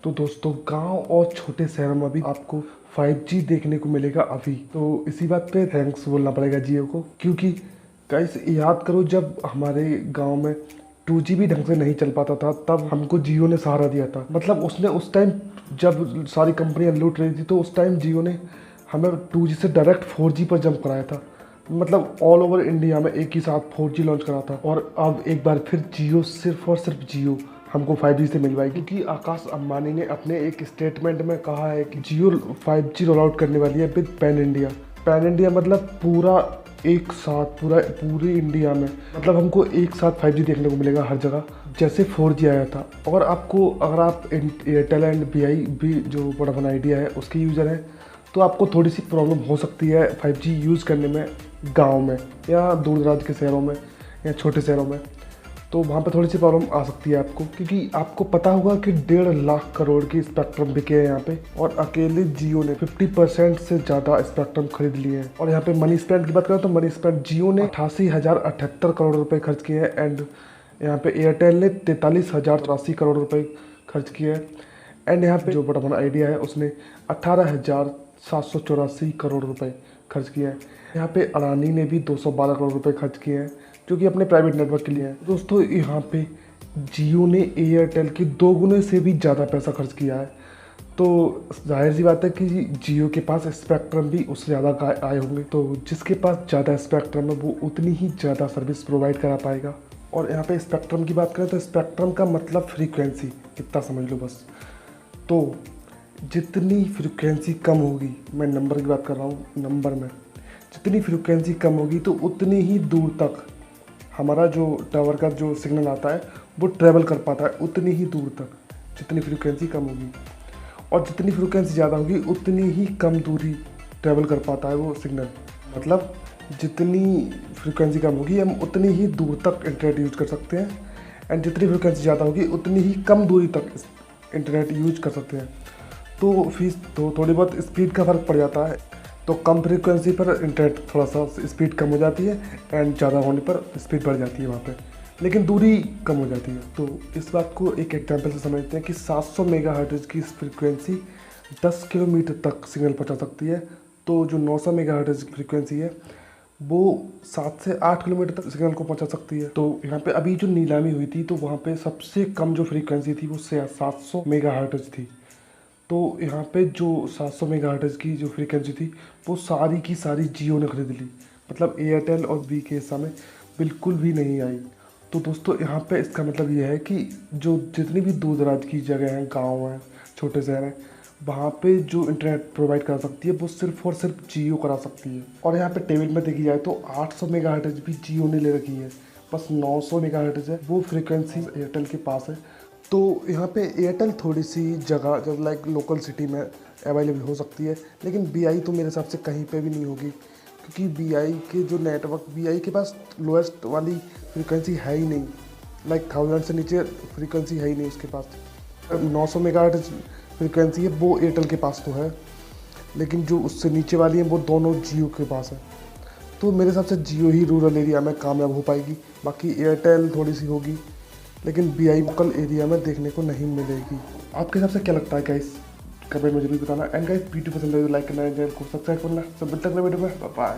तो दोस्तों गांव और छोटे शहरों में भी आपको 5G देखने को मिलेगा अभी। तो इसी बात पे थैंक्स बोलना पड़ेगा जियो को, क्योंकि गाइस याद करो जब हमारे गांव में 2G भी ढंग से नहीं चल पाता था तब हमको जियो ने सहारा दिया था। मतलब उसने उस टाइम जब सारी कंपनियां लूट रही थी तो उस टाइम जियो ने हमें 2G से डायरेक्ट 4G पर जंप कराया था। मतलब ऑल ओवर इंडिया में एक ही साथ 4G लॉन्च करा था। और अब एक बार फिर जियो, सिर्फ और सिर्फ जियो हमको 5G से मिलवाएगी, क्योंकि आकाश अंबानी ने अपने एक स्टेटमेंट में कहा है कि जियो 5G रोल आउट करने वाली है with pan India. Pan India मतलब पूरा एक साथ पूरे इंडिया में, मतलब हमको एक साथ 5G देखने को मिलेगा हर जगह, जैसे 4G आया था। और आपको अगर आप एयरटेल एंड BI भी जो वोडाफोन आइडिया है उसके यूज़र हैं तो आपको थोड़ी सी प्रॉब्लम हो सकती है 5G यूज़ करने में गांव में या दूर दराज के शहरों में या छोटे शहरों में। तो वहाँ पे थोड़ी सी प्रॉब्लम आ सकती है आपको, क्योंकि आपको पता होगा कि 1.5 लाख करोड़ की स्पेक्ट्रम बिके हैं यहाँ पे, और अकेले जियो ने 50% से ज़्यादा स्पेक्ट्रम खरीद लिए हैं। और यहाँ पे मनी स्पेंड की बात करें तो मनी स्पेंड जियो ने 88,078 करोड़ रुपए खर्च किए हैं, एंड यहाँ पे एयरटेल ने 43,084 करोड़ रुपए खर्च किए हैं, एंड यहाँ पे जो वोडाफोन आइडिया है उसने 18,784 करोड़ रुपए खर्च किए हैं। यहाँ पे अडानी ने भी 212 करोड़ रुपए खर्च किए हैं, जो कि अपने प्राइवेट नेटवर्क के लिए है। दोस्तों यहाँ पे जियो ने एयरटेल के 2 गुने से भी ज़्यादा पैसा खर्च किया है। तो जाहिर सी बात है कि जियो के पास स्पेक्ट्रम भी उससे ज़्यादा आए होंगे, तो जिसके पास ज़्यादा स्पेक्ट्रम है वो उतनी ही ज़्यादा सर्विस प्रोवाइड करा पाएगा। और यहाँ पे स्पेक्ट्रम की बात करें तो स्पेक्ट्रम का मतलब फ्रीक्वेंसी, इतना समझ लो बस। तो जितनी फ्रीक्वेंसी कम होगी, मैं नंबर की बात कर रहा हूँ, नंबर में जितनी फ्रीक्वेंसी कम होगी तो उतनी ही दूर तक हमारा जो टावर का जो सिग्नल आता है वो ट्रैवल कर पाता है, उतनी ही दूर तक जितनी फ्रीक्वेंसी कम होगी। और जितनी फ्रीक्वेंसी ज़्यादा होगी उतनी ही कम दूरी ट्रैवल कर पाता है वो सिग्नल। मतलब जितनी फ्रीक्वेंसी कम होगी हम उतनी ही दूर तक इंटरनेट यूज कर सकते हैं, एंड जितनी फ्रीक्वेंसी ज़्यादा होगी उतनी ही कम दूरी तक इंटरनेट यूज कर सकते हैं। तो फीस तो थोड़ी बहुत स्पीड का फ़र्क पड़ जाता है। तो कम फ्रीक्वेंसी पर इंटरनेट थोड़ा सा स्पीड कम हो जाती है, एंड ज़्यादा होने पर स्पीड बढ़ जाती है वहाँ पे, लेकिन दूरी कम हो जाती है। तो इस बात को एक एग्जांपल से समझते हैं कि 700 मेगाहर्ट्ज़ की फ्रीक्वेंसी 10 किलोमीटर तक सिग्नल पहुँचा सकती है। तो जो 900 मेगाहर्ट्ज़ की फ्रीक्वेंसी है वो 7 से 8 किलोमीटर तक सिग्नल को पहुँचा सकती है। तो यहाँ पे अभी जो नीलामी हुई थी तो वहाँ पे सबसे कम जो फ्रीक्वेंसी थी वो 700 मेगाहर्ट्ज़ थी। तो यहाँ पे जो 700 मेगाहर्ट्ज़ की जो फ्रीक्वेंसी थी वो सारी की सारी जियो ने खरीद ली। मतलब एयरटेल और बी के हिस्सा में बिल्कुल भी नहीं आई। तो दोस्तों यहाँ पे इसका मतलब ये है कि जो जितनी भी दूर दराज की जगह हैं, गांव हैं, छोटे शहर हैं, वहाँ पे जो इंटरनेट प्रोवाइड करा सकती है वो सिर्फ और सिर्फ जियो करा सकती है। और यहाँ पे टेबल में देखी जाए तो 800 मेगाहर्ट्ज़ भी जियो ने ले रखी है, बस 900 मेगाहर्ट्ज़ है वो फ्रीक्वेंसी एयरटेल के पास है। तो यहाँ पे एयरटेल थोड़ी सी जगह जब लाइक लोकल सिटी में अवेलेबल हो सकती है, लेकिन BI तो मेरे हिसाब से कहीं पे भी नहीं होगी, क्योंकि BI के जो नेटवर्क, BI के पास लोएस्ट वाली फ्रीक्वेंसी है ही नहीं। लाइक 1000 से नीचे फ्रीक्वेंसी है ही नहीं उसके पास। 900 मेगाहर्ट्ज़ फ्रीक्वेंसी है वो एयरटेल के पास तो है, लेकिन जो उससे नीचे वाली है वो दोनों जियो के पास है। तो मेरे हिसाब से जियो ही रूरल एरिया में कामयाब हो पाएगी, बाकी एयरटेल थोड़ी सी होगी, लेकिन BI लोकल एरिया में देखने को नहीं मिलेगी। आपके हिसाब से क्या लगता है गाइस, कमेंट मुझे भी बताना। एंड गाइस वीडियो पसंद आए तो लाइक करना, चैनल को सब्सक्राइब करना। सब तक नए वीडियो में बाय।